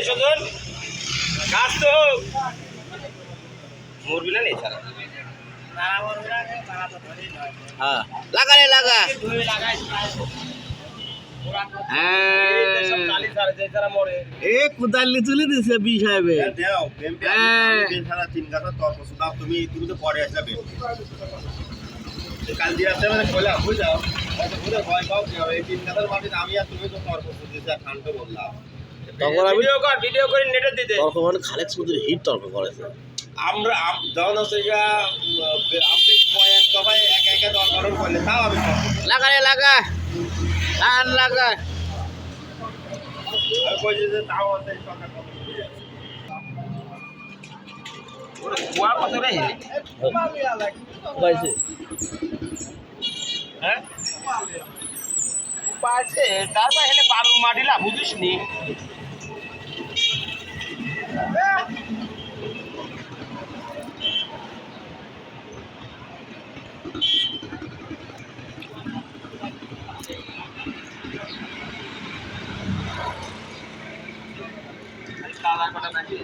সজন কাজ তো মরবি না নেই ছাড়া হ্যাঁ লাগা রে লাগা এ কোদালি তুলে দিছে বি সাহেবে তুমি তো পরে আসবে কাল দিয়ে আসতে মানে কইলাম বুঝাও ভয় পাও কি হবে এই তিন কাতার মাটিতে আমি আর তুমি তো তর্ক করতেছি আর খানকে বললাম তখন আমি ভিডিও করে নেটে দিতে তর্ক মানে খালেক চৌধুরী হিট তর্ক করেছে আমরা যখন হচ্ছে আপনি কয়েক দফায় একা একা তর্ক করলে তাও আমি লাগা রে লাগা লাগান লাগা কই যে তাও আছে কথা কুয়া কত রে পাইছে হ্যাঁ পাইছে তারপর হেলে বালু মাটিলা বুঝিস নি দাদা কটা নাকি